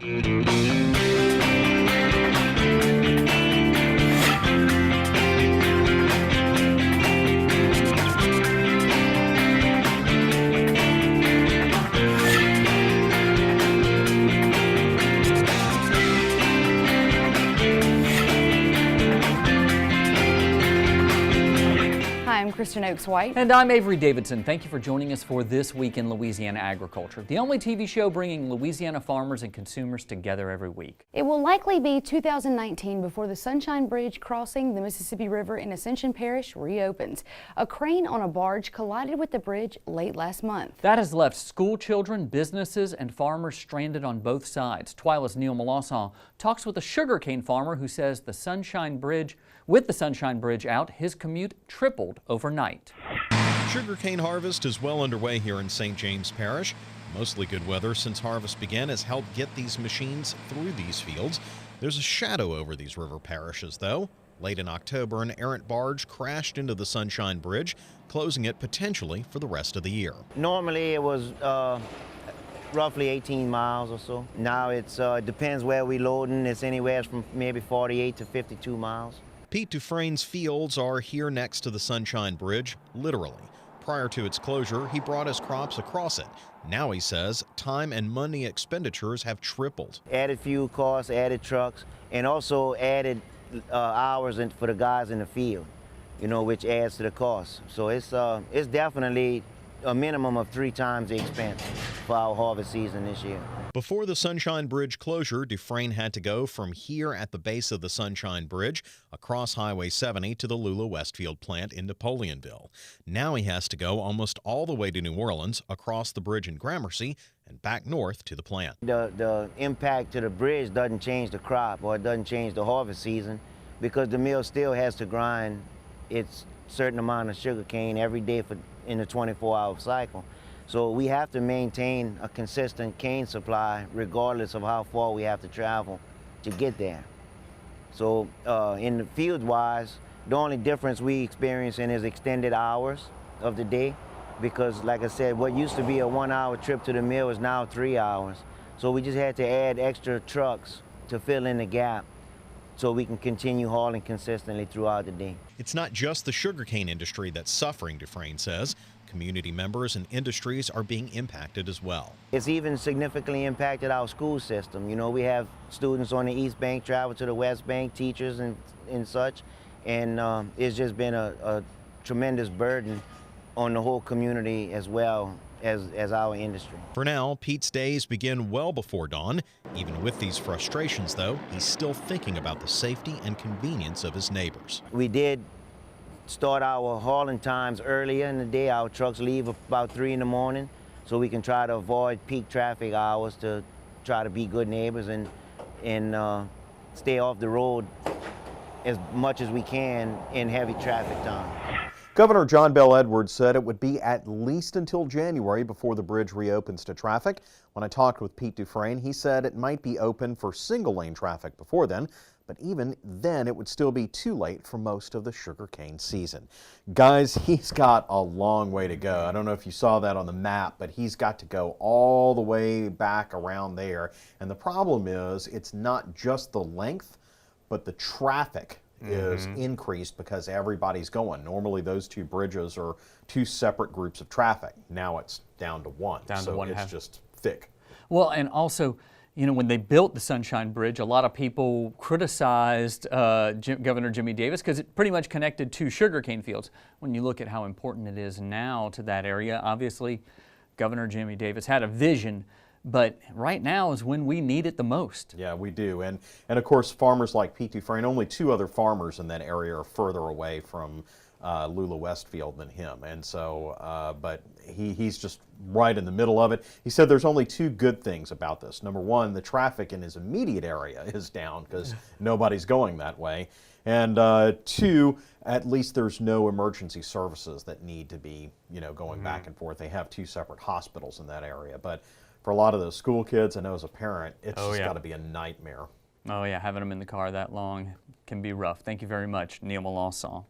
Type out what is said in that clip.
I'm Kristen Oaks-White. And I'm Avery Davidson. Thank you for joining us for This Week in Louisiana Agriculture, the only TV show bringing Louisiana farmers and consumers together every week. It will likely be 2019 before the Sunshine Bridge crossing the Mississippi River in Ascension Parish reopens. A crane on a barge collided with the bridge late last month. That has left school children, businesses, and farmers stranded on both sides. TWILA's Neil Melancon talks with a sugarcane farmer who says with the Sunshine Bridge out, his commute tripled overnight. Sugarcane harvest is well underway here in St. James Parish. Mostly good weather since harvest began has helped get these machines through these fields. There's a shadow over these river parishes, though. Late in October, an errant barge crashed into the Sunshine Bridge, closing it potentially for the rest of the year. Normally it was roughly 18 miles or so. Now it depends where we're loading. It's anywhere from maybe 48 to 52 miles. Pete Dufresne's fields are here next to the Sunshine Bridge, literally. Prior to its closure, he brought his crops across it. Now he says time and money expenditures have tripled. Added fuel costs, added trucks, and also added hours for the guys in the field, which adds to the cost. So it's definitely a minimum of 3 times the expense for our harvest season this year. Before the Sunshine Bridge closure, Dufresne had to go from here at the base of the Sunshine Bridge across Highway 70 to the Lula Westfield plant in Napoleonville. Now he has to go almost all the way to New Orleans, across the bridge in Gramercy, and back north to the plant. The impact to the bridge doesn't change the crop, or it doesn't change the harvest season, because the mill still has to grind its certain amount of sugar cane every day in a 24-hour cycle. So we have to maintain a consistent cane supply regardless of how far we have to travel to get there. So in the field-wise, the only difference we experience in is extended hours of the day, because like I said, what used to be a 1-hour trip to the mill is now 3 hours. So we just had to add extra trucks to fill in the gap so we can continue hauling consistently throughout the day. It's not just the sugarcane industry that's suffering, Dufresne says. Community members and industries are being impacted as well. It's even significantly impacted our school system. We have students on the East Bank travel to the West Bank, teachers and such, and it's just been a tremendous burden on the whole community as well as our industry. For now, Pete's days begin well before dawn. Even with these frustrations, though, he's still thinking about the safety and convenience of his neighbors. We did start our hauling times earlier in the day. Our trucks leave about 3 in the morning, so we can try to avoid peak traffic hours to try to be good neighbors and stay off the road as much as we can in heavy traffic time. Governor John Bel Edwards said it would be at least until January before the bridge reopens to traffic. When I talked with Pete Dufresne, he said it might be open for single-lane traffic before then, but even then it would still be too late for most of the sugarcane season. Guys, he's got a long way to go. I don't know if you saw that on the map, but he's got to go all the way back around there. And the problem is, it's not just the length, but the traffic is increased because everybody's going. Normally those 2 bridges are 2 separate groups of traffic. Now it's down to one. So it's just thick. Well, and also, when they built the Sunshine Bridge, a lot of people criticized Governor Jimmy Davis because it pretty much connected 2 sugarcane fields. When you look at how important it is now to that area, obviously Governor Jimmy Davis had a vision, but right now is when we need it the most. Yeah, we do. And of course, farmers like Pete Dufresne, only 2 other farmers in that area are further away from Lula Westfield than him. And so, but he's just right in the middle of it. He said there's only 2 good things about this. Number 1, the traffic in his immediate area is down because nobody's going that way. And 2, at least there's no emergency services that need to be, going back and forth. They have 2 separate hospitals in that area. But for a lot of those school kids, I know as a parent, it's just got to be a nightmare. Oh yeah, having them in the car that long can be rough. Thank you very much, Neil Melancon.